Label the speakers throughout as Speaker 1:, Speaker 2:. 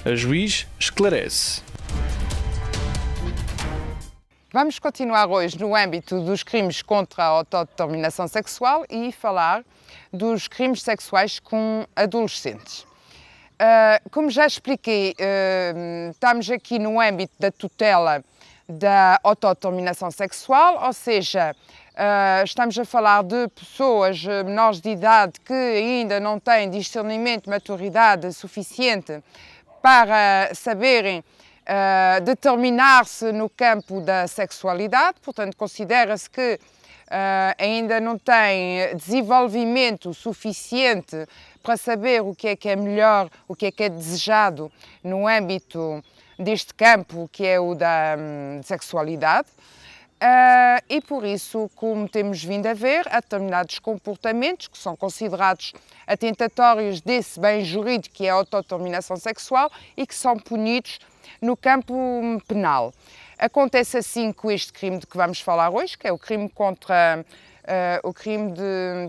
Speaker 1: A juiz esclarece.
Speaker 2: Vamos continuar hoje no âmbito dos crimes contra a autodeterminação sexual e falar dos crimes sexuais com adolescentes. Como já expliquei, estamos aqui no âmbito da tutela da autodeterminação sexual, ou seja, estamos a falar de pessoas menores de idade que ainda não têm discernimento, maturidade suficiente para saberem determinar-se no campo da sexualidade, portanto, considera-se que ainda não têm desenvolvimento suficiente para saber o que é melhor, o que é desejado no âmbito deste campo, que é o da sexualidade. E por isso, como temos vindo a ver, há determinados comportamentos que são considerados atentatórios desse bem jurídico que é a autodeterminação sexual e que são punidos no campo penal. Acontece assim com este crime de que vamos falar hoje, que é o crime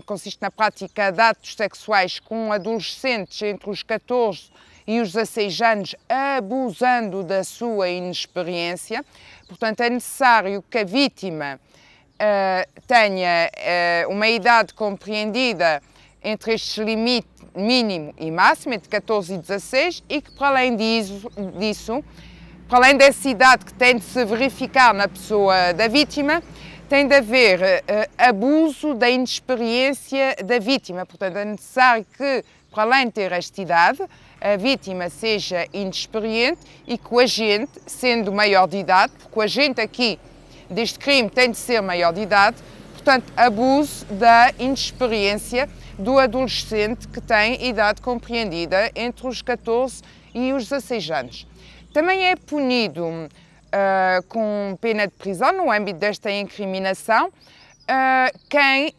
Speaker 2: consiste na prática de atos sexuais com adolescentes entre os 14 e os 16 anos, abusando da sua inexperiência. Portanto, é necessário que a vítima tenha uma idade compreendida entre estes limites mínimo e máximo, entre 14 e 16, e que, para além disso, para além dessa idade que tem de se verificar na pessoa da vítima, tem de haver abuso da inexperiência da vítima. Portanto, é necessário que, para além de ter esta idade, a vítima seja inexperiente e que o agente, sendo maior de idade, porque o agente aqui deste crime tem de ser maior de idade, portanto, abuse da inexperiência do adolescente que tem idade compreendida entre os 14 e os 16 anos. Também é punido com pena de prisão, no âmbito desta incriminação, quem,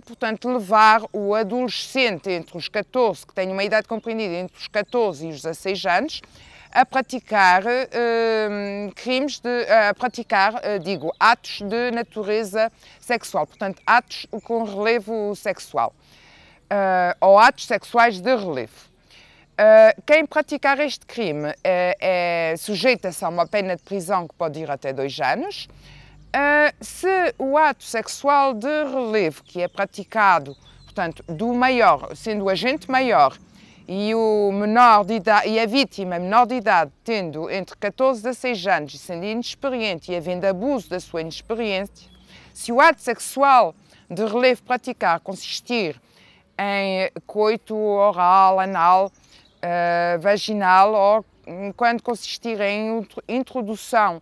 Speaker 2: portanto, levar o adolescente entre os 14, que tem uma idade compreendida entre os 14 e os 16 anos, a praticar atos de natureza sexual, portanto, atos com relevo sexual, ou atos sexuais de relevo. Quem praticar este crime sujeita-se a uma pena de prisão que pode ir até 2 anos. Se o ato sexual de relevo que é praticado, portanto, do maior, sendo o agente maior e o menor de idade, e a vítima menor de idade, tendo entre 14 e 16 anos e sendo inexperiente e havendo abuso da sua inexperiência, se o ato sexual de relevo praticar consistir em coito oral, anal, vaginal, ou quando consistir em introdução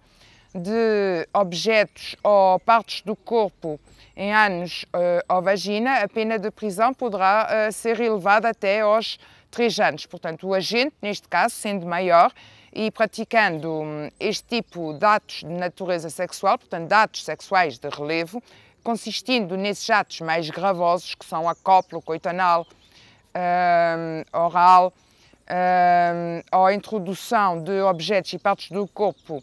Speaker 2: de objetos ou partes do corpo em ânus ou vagina, a pena de prisão poderá ser elevada até aos 3 anos. Portanto, o agente, neste caso, sendo maior e praticando este tipo de atos de natureza sexual, portanto, de atos sexuais de relevo, consistindo nesses atos mais gravosos, que são a cópula, o coito anal, oral, ou a introdução de objetos e partes do corpo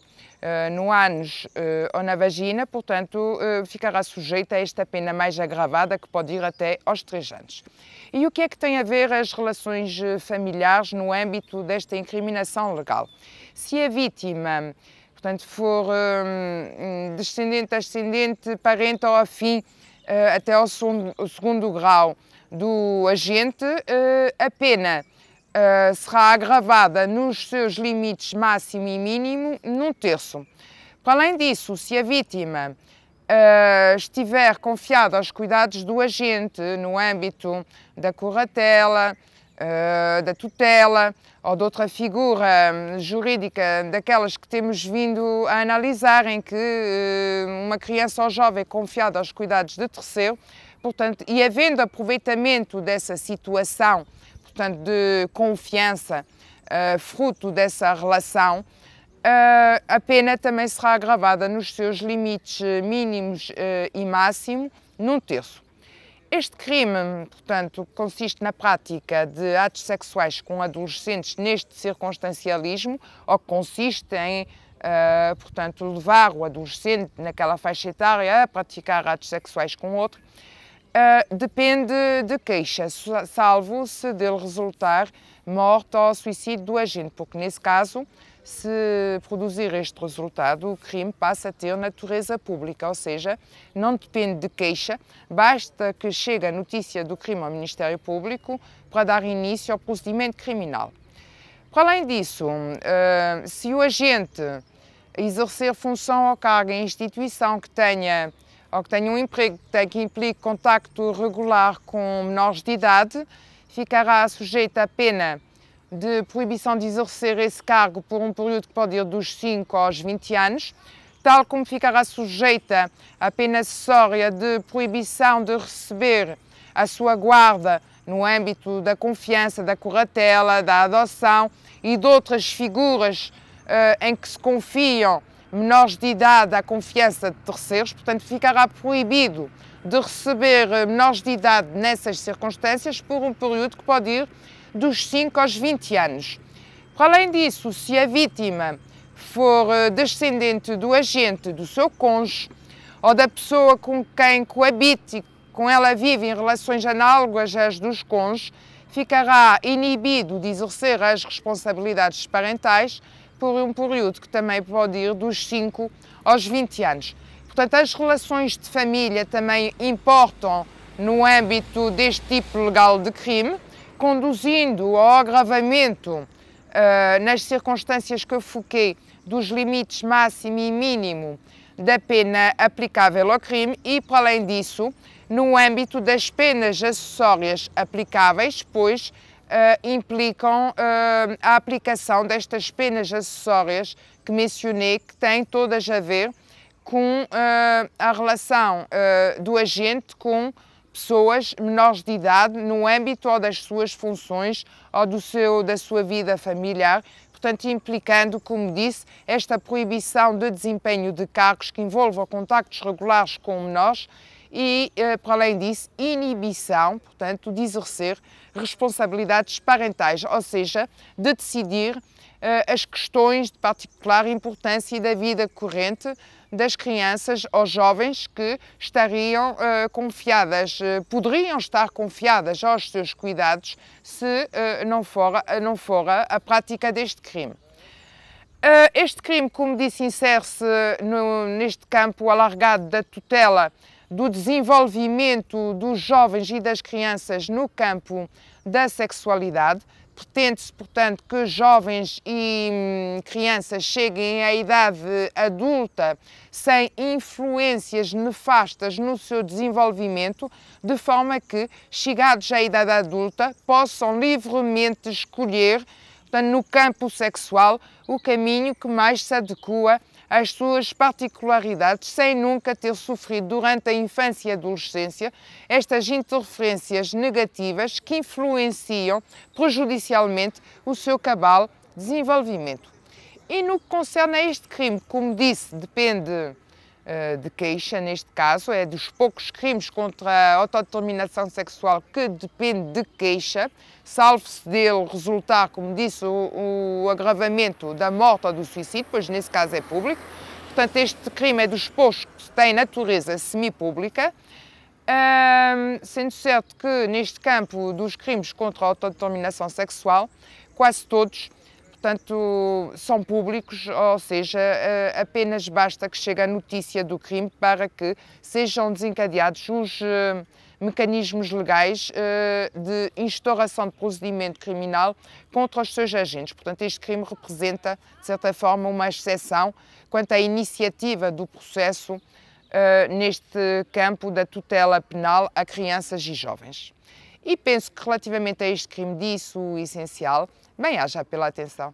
Speaker 2: no ânus ou na vagina, portanto, ficará sujeito a esta pena mais agravada, que pode ir até aos 3 anos. E o que é que tem a ver as relações familiares no âmbito desta incriminação legal? Se a vítima, portanto, for descendente, ascendente, parente ou afim até ao segundo grau do agente, a pena será agravada nos seus limites máximo e mínimo num terço. Para além disso, se a vítima estiver confiada aos cuidados do agente no âmbito da curatela, da tutela ou de outra figura jurídica daquelas que temos vindo a analisar, em que uma criança ou jovem é confiada aos cuidados de terceiro, portanto, e havendo aproveitamento dessa situação, portanto, de confiança, fruto dessa relação, a pena também será agravada nos seus limites mínimos e máximo num terço. Este crime, portanto, consiste na prática de atos sexuais com adolescentes neste circunstancialismo, ou consiste em, portanto, levar o adolescente naquela faixa etária a praticar atos sexuais com outro. Depende de queixa, salvo se dele resultar morte ou suicídio do agente, porque nesse caso, se produzir este resultado, o crime passa a ter natureza pública, ou seja, não depende de queixa, basta que chegue a notícia do crime ao Ministério Público para dar início ao procedimento criminal. Para além disso, se o agente exercer função ou cargo em instituição que tenha um emprego que implique contacto regular com menores de idade, ficará sujeito à pena de proibição de exercer esse cargo por um período que pode ir dos 5 aos 20 anos, tal como ficará sujeita à pena acessória de proibição de receber a sua guarda no âmbito da confiança, da curatela, da adoção e de outras figuras em que se confiam menores de idade à confiança de terceiros. Portanto, ficará proibido de receber menores de idade nessas circunstâncias por um período que pode ir dos 5 aos 20 anos. Para além disso, se a vítima for descendente do agente, do seu cônjuge ou da pessoa com quem coabite e com ela vive em relações análogas às dos cônjuges, ficará inibido de exercer as responsabilidades parentais por um período que também pode ir dos 5 aos 20 anos. Portanto, as relações de família também importam no âmbito deste tipo legal de crime, conduzindo ao agravamento, nas circunstâncias que eu foquei, dos limites máximo e mínimo da pena aplicável ao crime e, para além disso, no âmbito das penas acessórias aplicáveis, pois implicam a aplicação destas penas acessórias que mencionei, que têm todas a ver com a relação do agente com pessoas menores de idade no âmbito ou das suas funções ou da sua vida familiar, portanto implicando, como disse, esta proibição de desempenho de cargos que envolvam contactos regulares com menores e, para além disso, inibição, portanto, de exercer responsabilidades parentais, ou seja, de decidir as questões de particular importância e da vida corrente das crianças ou jovens que estariam poderiam estar confiadas aos seus cuidados se não fora a prática deste crime. Este crime, como disse, insere-se neste campo alargado da tutela do desenvolvimento dos jovens e das crianças no campo da sexualidade. Pretende-se, portanto, que jovens e crianças cheguem à idade adulta sem influências nefastas no seu desenvolvimento, de forma que, chegados à idade adulta, possam livremente escolher, portanto, no campo sexual, o caminho que mais se adequa às suas particularidades, sem nunca ter sofrido durante a infância e adolescência estas interferências negativas que influenciam prejudicialmente o seu cabal desenvolvimento. E no que concerne a este crime, como disse, depende de queixa, neste caso, é dos poucos crimes contra a autodeterminação sexual que depende de queixa, salvo-se dele resultar, como disse, o agravamento da morte ou do suicídio, pois nesse caso é público. Portanto, este crime é dos poucos que tem natureza semipública, sendo certo que neste campo dos crimes contra a autodeterminação sexual, quase todos, portanto, são públicos, ou seja, apenas basta que chegue a notícia do crime para que sejam desencadeados os mecanismos legais de instauração de procedimento criminal contra os seus agentes. Portanto, este crime representa, de certa forma, uma exceção quanto à iniciativa do processo neste campo da tutela penal a crianças e jovens. E penso que relativamente a este crime disse o essencial. Bem-aja pela atenção.